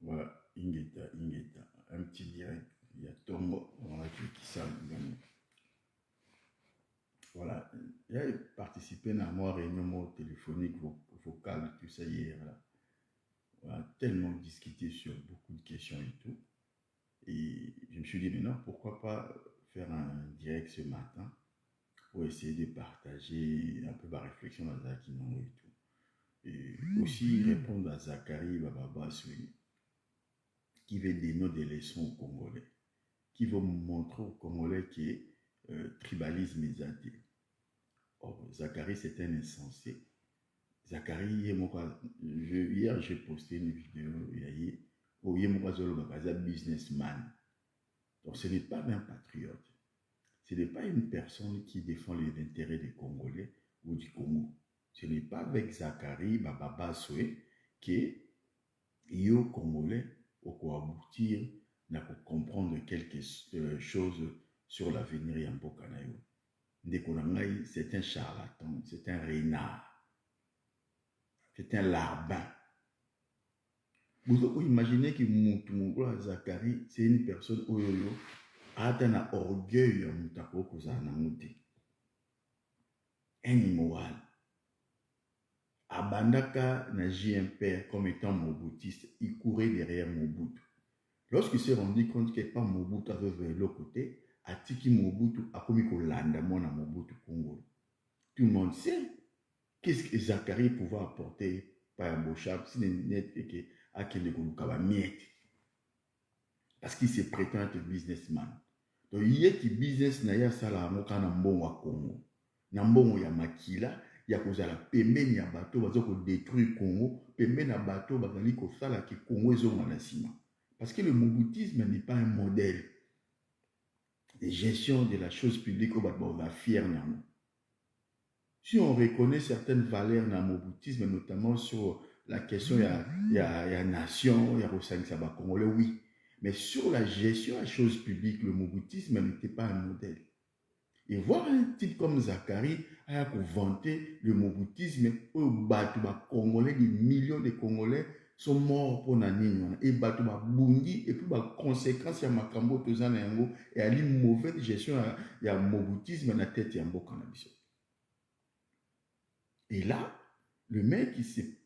Voilà, Ingeta, Ingeta. Un petit direct. Il y a Tombo, voilà, qui s'en voilà. Il a participé à ma réunion téléphonique vocale, tout ça hier. Là. On a tellement discuté sur beaucoup de questions et tout. Et je me suis dit, maintenant, pourquoi pas faire un direct ce matin pour essayer de partager un peu ma réflexion dans Zakinongo et tout. Et aussi répondre à Zachary Bababa qui veut donner des leçons aux Congolais, qui veut montrer aux Congolais que tribalisme est athée. Or, Zachary, c'est un insensé. Zachary, hier, j'ai posté une vidéo, où il est un businessman. Donc, ce n'est pas un patriote. Ce n'est pas une personne qui défend les intérêts des Congolais ou du Congo. Ce n'est pas avec Zachary Bababa Soué que les Congolais vont aboutir à comprendre quelque chose sur l'avenir de Mbokanayo. Ndekonangai, c'est un charlatan, c'est un renard, c'est un larbin. Vous pouvez imaginer que Moutoumoukoula Zachary, c'est une personne oyoyo, a un orgueil en Moutako Kozanamoute. Un immoral. Abandaka na JMP comme étant Moboutiste, il courait derrière Mobutu. Lorsqu'il s'est rendu compte que pas Mobutu avait vers l'autre côté, Atiki Mobutu a commis Kolanda Mona Mobutu Congo. Tout le monde sait qu'est-ce que Zachary pouvait apporter par Bochab si n'est que Akende Kolukaba miette. Parce qu'il se prétend être businessman. Donc il y a qui business na ya sala moka na mbongo wa Congo. Na mbongo ya makila ya kozala pembeni ya bateau bazo ko détruire Congo, pembeni na bateau bazali ko sala ki Congo ezonga na sima. Parce que le moboutisme n'est pas un modèle de gestion de la chose publique où on va fier. Si on reconnaît certaines valeurs dans le moboutisme, notamment sur la question il y a nation, il y a Rossani Saba Congolais, oui. Mais sur la gestion de la chose publique, le moboutisme n'était pas un modèle. Et voir un type comme Zachary a vanté le moboutisme au Batouba Congolais, des millions de Congolais sont morts pour Nanine. Et Batouba Bungi, et puis la conséquence, il y a Makambo, Tozana Yango, et à une mauvaise gestion, il y a moboutisme dans la tête, il y a un beau cannabis. Et là, le mec, il s'est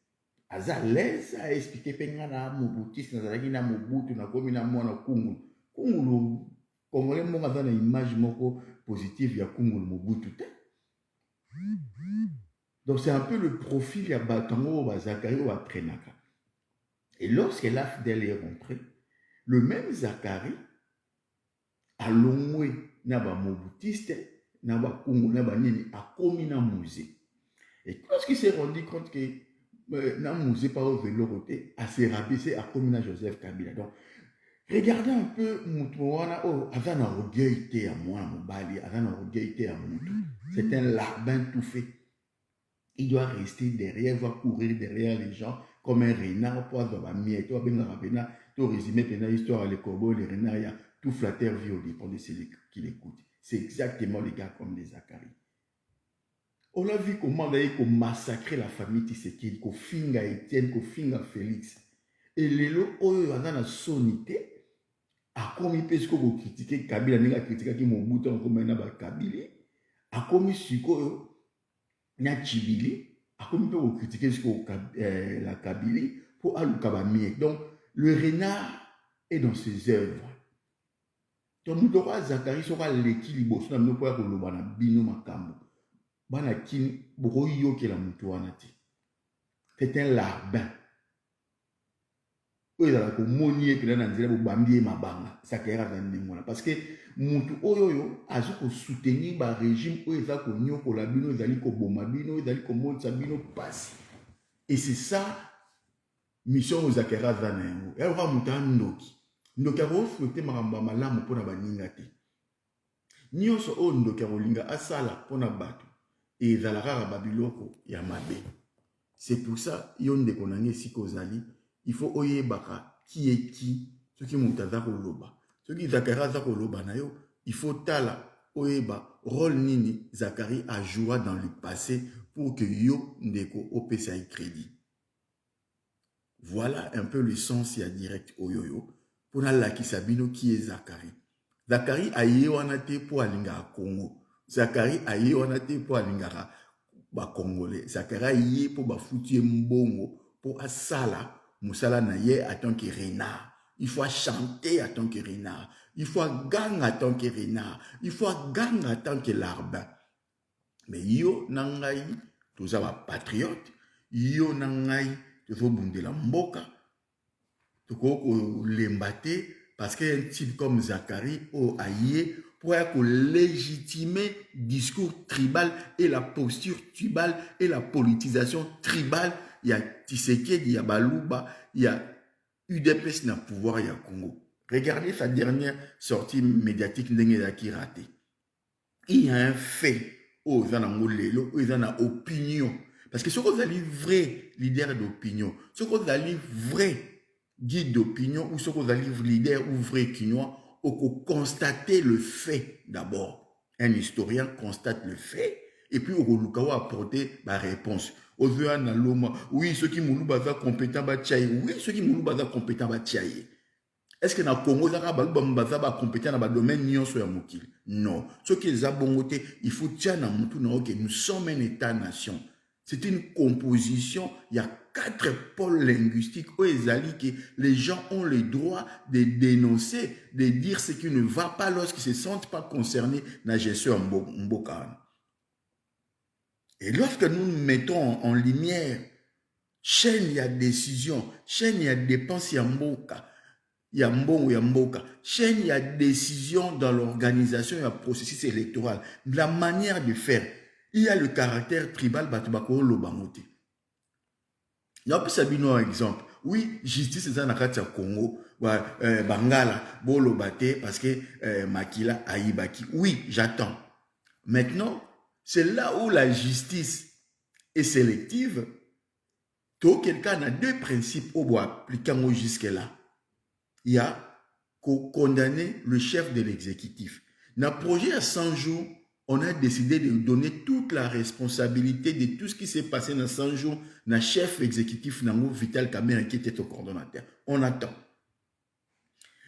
à l'aise à expliquer que moboutisme, na mobutu, na komi na mwana kungu. Kungu, Congolais, mon a une image positive, il y a Kungu Mobutu. Donc c'est un peu le profil, il y a Batango, Zachary ou Trenaka. Et lorsque l'AFDEL est rentré, le même Zachary a longé naba mobutiste, naba Kungu, naba nini, a commis na musée. Et lorsqu'il s'est rendu compte que na musée par au vélo roté, a s'est rabaissé à commis na Joseph Kabila. Donc regardez un peu Moutouana, oh, Azana orgueil à moi, Mobali, Azana orgueil à Moutou. C'est un larbin tout fait. Il doit rester derrière, il doit courir derrière les gens comme un renard pour avoir mis. Tu vas résumer l'histoire les corbeaux, les renards, il y a tout flatteur vie au dépend de celui qui l'écoute. C'est exactement les gars comme des Zachary. On a vu comment d'ailleurs qu'on massacrait la famille Tshisekedi, qu'on finga Étienne, qu'on finga Félix. Et les lots, eux, dans la sonité, a commis parce qu'on critiquer Kabila, n'a critiqué qui mon bouton comme un abat Kabila, a commis Suko, n'a Chibili, a commis pour critiquer la Kabila pour Alukabami. Donc, le renard est dans ses œuvres. Donc, nous devons Zachary sera l'équilibre, nous devons pas le bino makambo. Bana kin boyo ke la mutuana ti. C'est un larbin. Oui, la monier que l'on a dit bambier ma banga, ça qui est parce que mutu oyoyo a juste soutenir le régime où ils ont connu pour la bino, ils allaient ko bomabino, ils allaient ko montabino passe. Et c'est ça mission aux akera zanengo. Et on va muta ndoki. Ndoki a souhaité maramba malamu pour na baninga te. Nyonso o ndoki rolinga asala pour na batu. Et ils allaient babiloko ya mabe. C'est pour ça yonde konange sikozali. Il faut oye baka qui est qui, ce qui montaza koloba. Ce qui Zachary za koloba na yo, il faut tala oye ba rôle nini Zachary a joué dans le passé pour que yo ndeko opesa crédit. Voilà un peu le sens ya direct oyoyo. Pour la Kisabino qui est Zacharie. Zacharie a yé wana te pour alinga Congo. Zacharie a yé wana te pour alinga ba Congolais. Zacharie a yé pour ba foutu mbongo pour asala musala na ye en tant que renard. Il faut chanter en tant que renard. Il faut gang en tant que renard. Il faut gang en tant que larbin. Mais yo nangai, tous ça va patriote. Yo nangai, tu faut bundela mboka. Tu faut l'embatter parce qu'un type comme Zacharie ou Aïe pour légitimer le discours tribal et la posture tribale et la politisation tribale. Il y a Tshisekedi, il y a Balouba, il y a UDPS dans le pouvoir, il y a Congo. Regardez sa dernière sortie médiatique qui raté. Il y a un fait aux gens ils ont une opinion. Parce que ce qu'on a vrai leader d'opinion, ce qu'on a vrai guide d'opinion, ou ce qu'on a leader ou vrai quinois, on constater le fait d'abord. Un historien constate le fait, et puis on va apporter la réponse. Oui, ceux qui m'ont compétent, oui, ceux qui m'ont compétent, est-ce que dans le Congo, ils sont compétents dans le domaine non. Ce qui est bongoté, il faut dire que nous sommes un État-nation. C'est une composition, il y a 4 pôles linguistiques où les gens ont le droit de dénoncer, de dire ce qui ne va pas lorsqu'ils ne se sentent pas concernés dans la gestion Mboka. Et lorsque nous mettons en lumière, chaîne il y a décision, chaîne il y a dépense, il y a Mboka. Il y a mbongo, il y a mboka. Chaîne, il y a décision dans l'organisation, il y a processus électoral. La manière de faire, il y a le caractère tribal, batubako lobangote. Il y a plus un exemple. Oui, justice c'est dans Congo, Bangala, bolo bate parce que Makila aïbaki. Oui, j'attends. Maintenant, c'est là où la justice est sélective. Tout quelqu'un a 2 principes au bois appliquant jusque-là. Il y a condamné le chef de l'exécutif. Dans le projet à 100 jours, on a décidé de donner toute la responsabilité de tout ce qui s'est passé dans 100 jours dans le chef exécutif Nango Vital Kamerhe qui était au coordonnateur. On attend.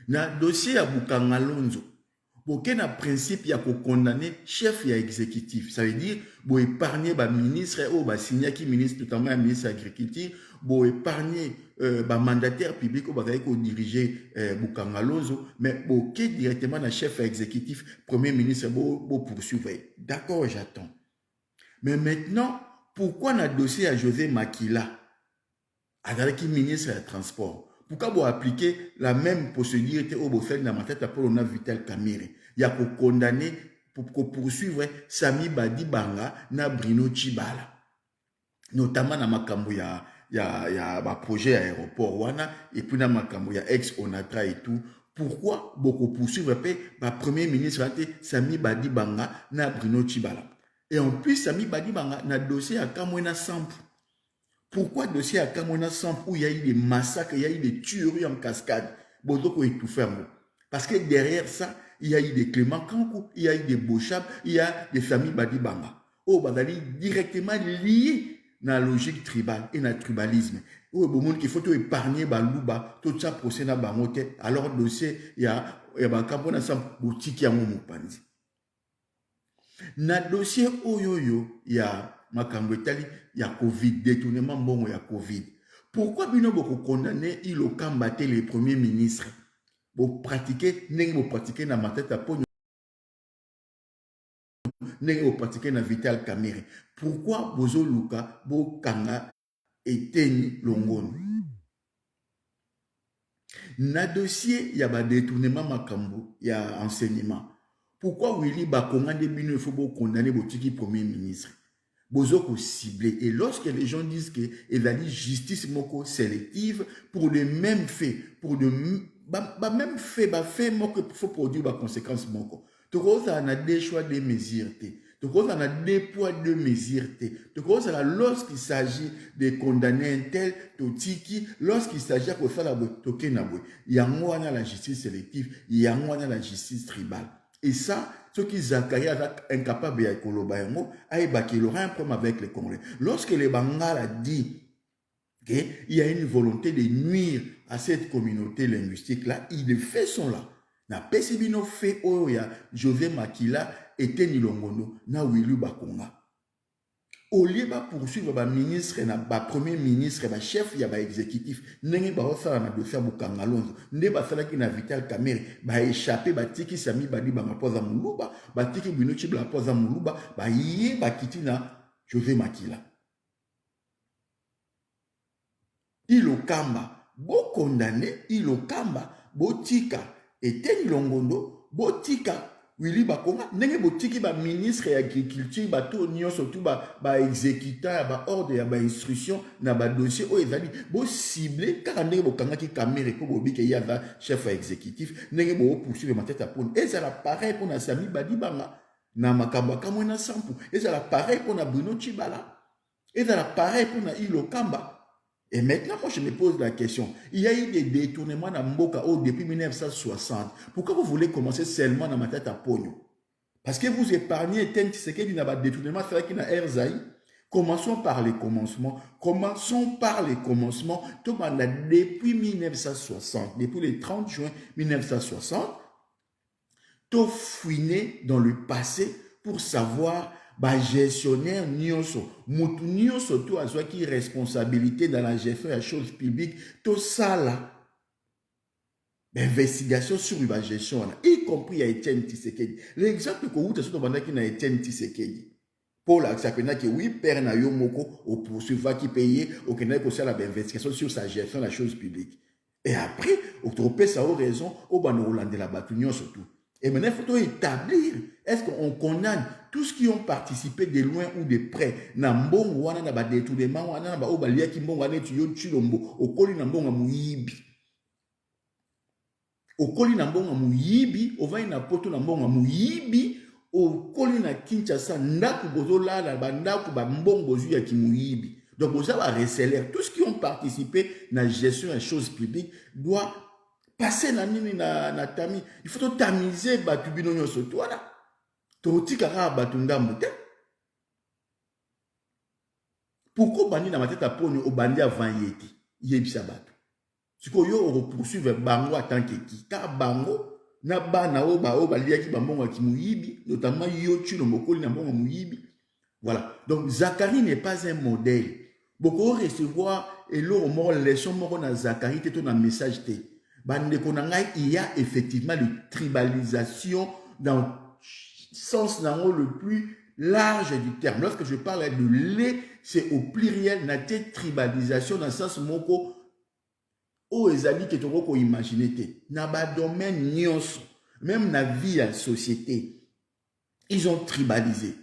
Dans le dossier à Bukangalonzo, aucun principe il y a condamner chef et exécutif. Ça veut dire pour épargner les ministres ou signer qui ministre, notamment le ministre de l'Agriculture, pour épargner les mandataires publics ou diriger Bukangalonzo, mais pour qui directement le chef exécutif, premier ministre, pour poursuivre. D'accord, j'attends. Mais maintenant, pourquoi dans le dossier à José Makila, avec le ministre des Transports? Pourquoi vous appliquer la même procédure au Bofel dans ma tête pour le Vital Kamerhe? Il y a pour condamner, pour poursuivre Sami Badi Banga na Bruno Tshibala. Notamment dans Makambo, il y a un projet aéroport Wana, et puis dans Makambo, il y a ex-Onatra et tout. Pourquoi beaucoup poursuivre le premier ministre Sami Badi Banga na Bruno Tshibala? Et en plus, Sami Badi Banga na dossier à Kamwena Samp. Pourquoi dossier à Kamwena Samp où il y a eu des massacres, il y a eu des tueries en cascade? Bozoko est tout ferme. Parce que derrière ça, il y a eu des Clément Kankou, il y a eu des Bochab, il y a des familles Badi Banga. Oh, Badali directement lié dans la logique tribale et dans le tribalisme. Oh, bon, qu'il faut tout épargner Balouba, tout ça procès dans Bamote. Alors, dossier, il y a Kamwena Samp, boutique à Moumoupanzi. Dans le dossier Oyoyo, il y a Makambo Etali, il y a Covid, détournement bon, il y a Covid. Pourquoi Bino Boko condamné, il a combattu les premiers ministres? Vous pratiquez, vous pratiquez dans ma tête à Pogno, vous pratiquez dans Vital Kamerhe. Pourquoi Bozo Luka, Bo Kanga et Teni Longon? Dans le dossier, il y a détournement Makambo, il y a enseignement. Pourquoi Willy Bakonga de Bino, il faut condamner le premier ministre? Bozo ciblé. Et lorsque les gens disent qu'il y a une justice moko sélective pour les mêmes faits, pour le même fait, fait moko faut produire des conséquences moko. Donc on a des choix de mesures. Donc on a des poids de mesures. Donc on a lorsqu'il s'agit de condamner un tel totiki, lorsqu'il s'agit de faire la tokenabwe, il y a la justice sélective, il y a la justice tribale. Et ça, ceux qui Zacharie incapable de Kolobayango, il aura un problème avec les Congolais. Lorsque les Bangala dit qu'il y a une volonté de nuire à cette communauté linguistique-là, les faits sont là. Na pesibino fait oya José Makila et Teni Longondo na Willy Bakonga. Au lieu de poursuivre le ministre, le premier ministre, le chef, il y a l'exécutif. N'est pas ça na dossier Bukanga Lonzo. N'est pas ça qui n'a vital caméré. Ba échappé, ba tiki sami badi ba mapoza muluba, ba tiki binochi ba poza muluba, ba yé ba kitina José Makila. Il au kamba, bo condamné, il au kamba, bo tika, et Teni Longondo, bo tika. Willy Bakonga, n'est pas tiki ba ministre de l'agriculture, ba tout nion surtout ba exécutant, ba ordre, ba instruction, na ba dossier, oh ezali, bo ciblé, car n'est pas kanga qui caméra pour bobi que y a chef exécutif, n'est pas poursuivre ma tête à pone. Et ça la pareil pour na Sami Badi Banga, na makamba kamona sampu. Et ça la pareil pour na Bruno Chibala. Et ça la pareil pour na Ilo Kamba. Et maintenant, moi, je me pose la question. Il y a eu des détournements dans Mboka depuis 1960. Pourquoi vous voulez commencer seulement dans ma tête à Pogno? Parce que vous épargnez Ten Tshisekedi n'a pas de détournement, c'est vrai qu'il y a Erzaï. Commençons par les commencements. Commençons par les commencements. Tout le monde, depuis 1960, depuis le 30 juin 1960, tout fouiné dans le passé pour savoir ba gestionnaire nyonso mutu nyonso to azwa ki responsabilité dans la gestion des choses publiques tout ça là d'investigation sur la gestion y compris à Etienne Tshisekedi. L'exemple que vous avez demandé qui na Etienne Tshisekedi pour la sapena que oui père na yo moko au poursuivre qui payer au Kenya pour faire l'investigation sur sa gestion des choses publiques et après au tropé ça a raison au bano Hollande la batunion surtout. Et maintenant, il faut établir, est-ce qu'on condamne tous ceux qui ont participé de loin ou de près, na mbongo wana na ba détournement wana na ba obalia ki mbongo wana tu yo chilombo, okoli na mbongo muyibi. Okoli na mbongo muyibi, ovai na poto na mbongo muyibi, okoli na Kinshasa ndaku bozola la bandaku ba mbongo zu ya ki muyibi. Donc vous avez receler tous ceux qui ont participé dans la gestion des choses publiques doit passer la nuit na tami. Il faut tamiser batu bino nyonso to wana. To tikara batu ndambo te. Pourquoi bandi na mateta poni o bandi avant yeti yebisa batu. Siko yo o poursuivre bango tant que qui car bango na bana o ba liaki bambongo ki muyibi notamment yo chulo mokoli na mbongo muyibi. Voilà. Donc Zacharie n'est pas un modèle. Beaucoup recevoir et l'eau mort leçon mort na Zacharie te ton message te. Il y a effectivement une tribalisation dans le sens le plus large du terme. Lorsque je parle de lait, c'est au pluriel, na tribalisation dans le sens moko o ezali que tu peux imaginer na ba domaine nyonso, même na vie à société, ils ont tribalisé.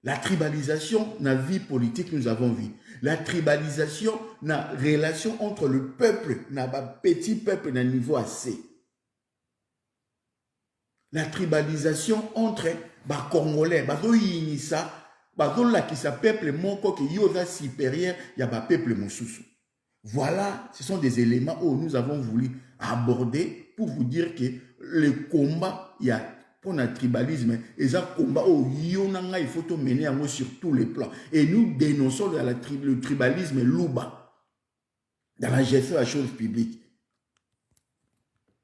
La tribalisation na vie politique nous avons vu. La tribalisation na relation entre le peuple, na petit peuple na niveau assez. La tribalisation entre ba Congolais, ba Inissa, ba qui sa peuple moko qui yosa supérieur ya ba peuple mosusu. Voilà, ce sont des éléments où nous avons voulu aborder pour vous dire que le combat, il y a pour le tribalisme, et ça combat au yonanga, il faut tout mener sur tous les plans. Et nous dénonçons le tribalisme louba dans la gestion de la chose publique.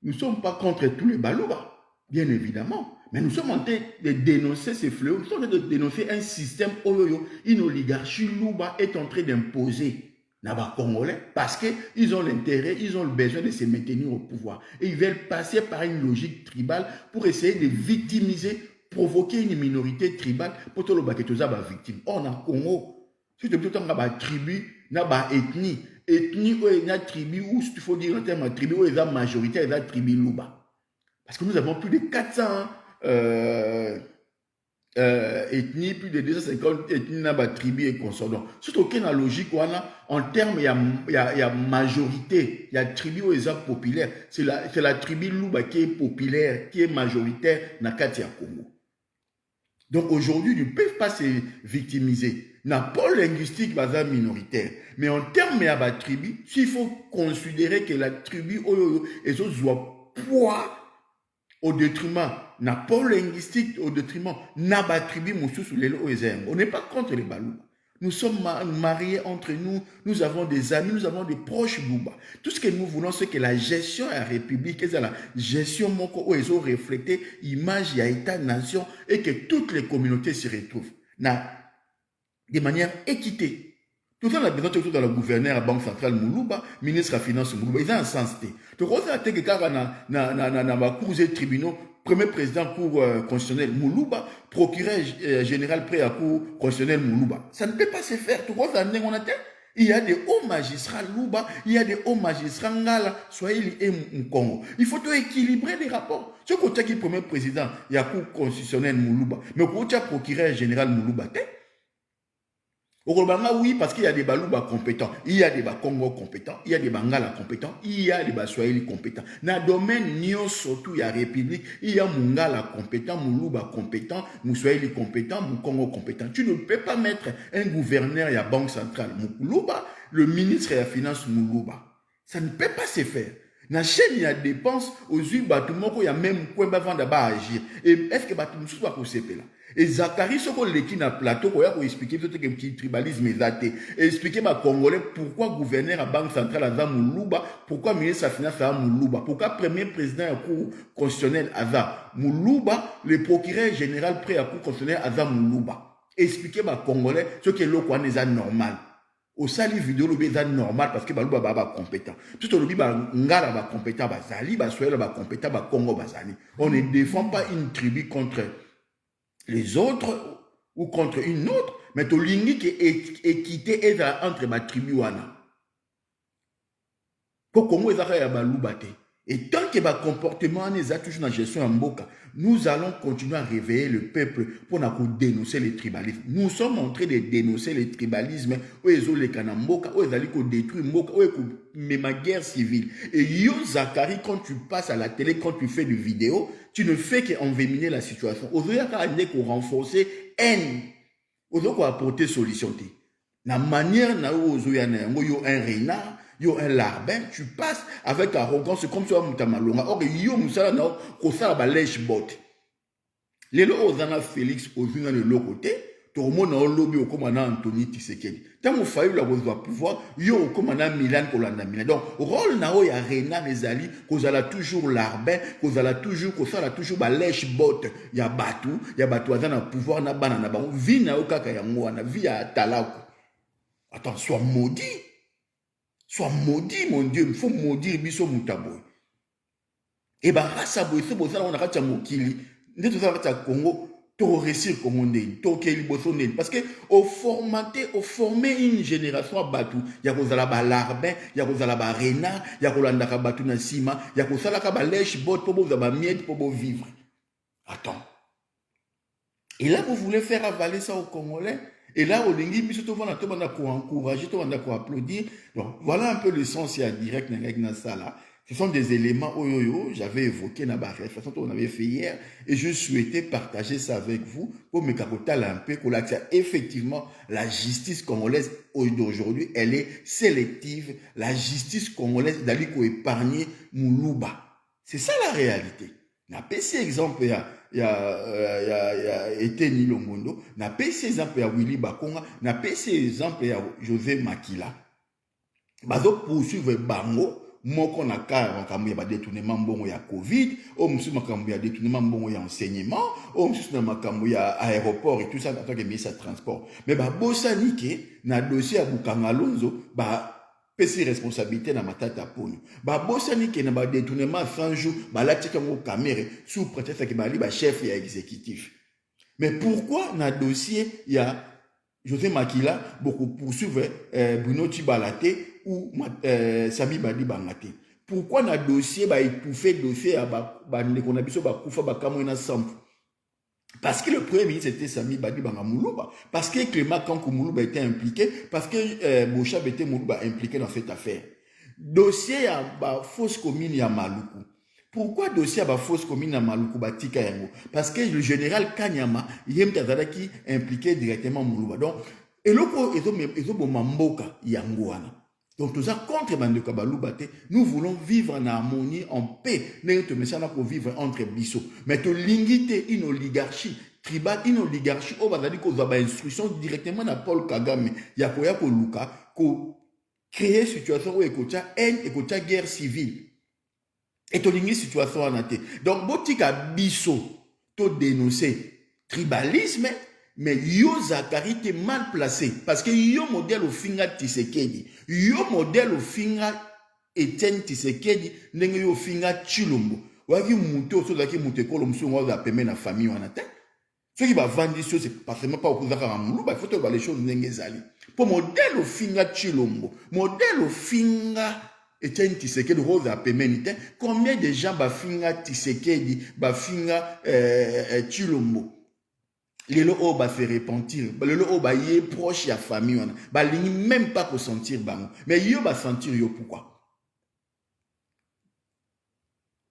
Nous ne sommes pas contre tous les balouba, bien évidemment, mais nous sommes en train de dénoncer ces fléaux, nous sommes en train de dénoncer un système où une oligarchie louba est en train d'imposer. Congolais parce qu'ils ont l'intérêt, ils ont le besoin de se maintenir au pouvoir. Et ils veulent passer par une logique tribale pour essayer de victimiser, provoquer une minorité tribale pour tout le monde qui est victime. Or, dans le Congo, si tu as une tribu, une ethnie, où il y a une tribu, ou si tu faut dire en termes de tribu, où il y a une majorité, il y a une tribu Luba. Parce que nous avons plus de 400 ethnie, plus de 250 ethnies dans la tribu et consorts. Donc, surtout qu'il y a une logique, en termes, il y a majorité, il y a tribu où ils sont populaires. C'est la tribu Luba qui est populaire, qui est majoritaire dans Katia Congo. Donc aujourd'hui, ils ne peuvent pas se victimiser. N'a pas linguistique basée minoritaire. Mais en termes de la tribu, s'il faut considérer que la tribu est au poids au détriment, n'a pas linguistique au détriment, n'a pas tribu moussou sous les lois. On n'est pas contre les balous. nous sommes mariés entre nous, nous avons des amis, nous avons des proches Luba. Tout ce que nous voulons, c'est que la gestion de la République, c'est la gestion où ils ont reflété l'image de l'État-nation et que toutes les communautés se retrouvent de manière équitée. Tout ça, on a besoin de tout dans le gouverneur, la Banque centrale Moulouba, ministre de la Finance Moulouba, ils ont un sens. Tu vois, que dans cours et tribunaux, premier président cour constitutionnel Moulouba, procureur général près à cour constitutionnel Moulouba. Ça ne peut pas se faire. Tu vois, il y a des hauts magistrats Louba, il y a des hauts magistrats Ngala, Swahili et Mkongo. Il faut équilibrer les rapports. Ce côté qui est premier président, il y a cour constitutionnel Moulouba, mais côté procureur général Moulouba, au Rwanda, oui, parce qu'il y a des Balouba compétents, il y a des Congo compétents, il y a des Bangala compétents, il y a des Swahili compétents. Dans le domaine, surtout, il y a République, il y a Mungala compétent, Moulouba compétent, Swahili compétent, Congo compétent. Tu ne peux pas mettre un gouverneur et la Banque centrale, Moulouba, le ministre de la Finance, Moulouba. Ça ne peut pas se faire. Dans la chaîne, il y a des dépenses aux yeux bâtiments, il y a même quoi avant d'agir. Et est-ce que bâtiment soit pour ces là? Et Zachary, ce qu'on l'équipe dans le plateau, il a expliqué tout ce qui tribalisme est daté. Et expliquer aux Congolais pourquoi gouverneur à Banque centrale a Moulouba, pourquoi ministre de la Finance a Moulouba, pourquoi premier président à Cour constitutionnelle a Moulouba, le procureur général près à Cour constitutionnelle a Moulouba. Expliquer aux Congolais ce qui est normal. Au sali vidéo le béza normal parce que baluba baba compétent tout le biba ngala ba compétent ba zali ba soyela ba compétent ba Congo bazali. On ne défend pas une tribu contre les autres ou contre une autre, mais to lingi qui est équité est entre ma tribu wana ko Congo ezaka ya baluba te. Et tant que le comportement n'est toujours dans la gestion en Mboka, nous allons continuer à réveiller le peuple pour dénoncer le tribalisme. Nous sommes en train de dénoncer le tribalisme où ils ont les Kanamboka, où ils ont détruit Mboka, où ils ont ma guerre civile. Et yo, Zachary, quand tu passes à la télé, quand tu fais des vidéos, tu ne fais qu'envenimer la situation. Aujourd'hui, il faut renforcer haine. Aujourd'hui, il faut apporter solution. La manière dont il y a un renard, yo un larbin, tu passes avec arrogance comme ça mutamalonga. Or yo musala na ko sala ba lèche bot. Lelo ozana Félix ozuna le côté, to mona lobby au commandant Anthony Tshisekedi. Tant mo failli la pouvoir yo au commandant Milan Kolanda Milan. Donc rôle na o ya Rena Nezali kozala toujours larbin, kozala toujours ko sala toujours ba lèche bot. Ya batu azana pouvoir na bana na ba vi na o kaka ya ngwana, vi ya talako. Attends, sois maudit. Sois maudit, mon Dieu, il faut maudire biso mutaboy. Et bah, rasa boy, c'est bon, ça, on a raté mokili. Nous sommes à Congo, to réussir comme on dit, to keli bosonné. Parce que, au former une génération à Batou, il y a kozala ba larbin, il y a kozala ba renard, il y a kolanda ka Batou na sima, il y a kozala ka ba lèche bot pour vous avoir miette pour vous vivre. Attends. Et là, vous voulez faire avaler ça aux Congolais? Et là, au lingi, tout le monde a encourager, tout le monde a applaudir. Donc, voilà un peu le sens direct dans ça là. Ce sont des éléments j'avais évoqué dans la réflexion qu'on avait fait hier et je souhaitais partager ça avec vous pour me capoter un peu pour effectivement la justice congolaise d'aujourd'hui, elle est sélective. La justice congolaise d'aller épargner Moulouba. C'est ça la réalité. On a passé exemple il y a Eteni Longondo, na pesi exemple ya Willy Bakonga, na pesi exemple ya José Makila. Bazo poursuivre bango moko na ka makambo ya détournement mbongo ya Covid, o musu makambo ya détournement mbongo ya enseignement, o musu na makambo ya aéroport et tout ça en tant que ministre de transport. Mais ba bosani ke na dossier ya Bukangalonzo ba pesi responsabilité na matata poni. Ba bosani ke na ba détournement 100 jours, ba la tika ngo caméra sous prétexte que bali ba chef ya exécutif. Mais pourquoi dans le dossier il y a José Makila beaucoup poursuivre Bruno Tibalate ou Sami Badi Bangate? Pourquoi dans le dossier ba étouffé dossier à ba ndeko na biso ba kufa ba kamona sample? Parce que le premier ministre était Sami Badi Banga Moulouba, parce que Clément Kankou Moulouba était impliqué, parce que Bochab était Moulouba impliqué dans cette affaire. Dossier à la fausse commune à Maluku. Pourquoi dossier à la fausse commune à Maluku Batika Yango? Parce que le général Kanyama, Yem Tazadaki impliqué directement Moulouba. Donc, et l'autre, ils ont Mamboka Yangouana. Donc, tout ça contre Bandeka Baloubate, nous voulons vivre en harmonie, en paix. Nous pour vivre entre Bissot. Mais tu lingite une oligarchie tribal, une oligarchie, on va dire qu'on a une instruction directement à Paul Kagame, il y a ko Luka, ko créer situation où il y a haine et il y a guerre civile. Et tu as une situation en athée. Donc, botika biso, tu dénoncer tribalisme, mais yo Zakari t'es mal placé. Parce que yo modèle au finga Tshisekedi, yo modèle au finga Etienne Tshisekedi, n'engue yo finga Chilombo. Waki muto, so zaki mute kolo msungo za peme na famille en athée. Ce qui va vendre des choses, c'est pas seulement pas au Kouzaka Ramoulou, il faut que les choses n'engue zali. Pour modèle au finga Chilombo, modèle au finga Etienne Tshisekedi rose à Pemenite, combien de gens bafinga Tshisekedi, bafinga Chilombo, les lots va se repentir, les lots va y être proche de la famille, bah ils même pas pour sentir bango, mais yo va sentir yo pourquoi?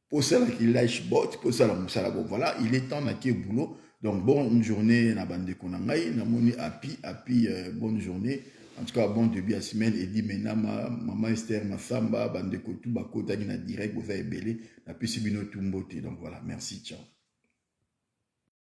Pour ça qu'il lâche bot, pour ça la bon voilà, il est temps d'aller au boulot. Donc bonne journée na bande konangai, na moni happy bonne journée. En tout cas, bon début à semaine. Et dit maintenant, maman Esther, ma femme, bande de tout, bakota, qui n'a direct, vous avez belé, la puissance de notre beauté. Donc voilà, merci, ciao.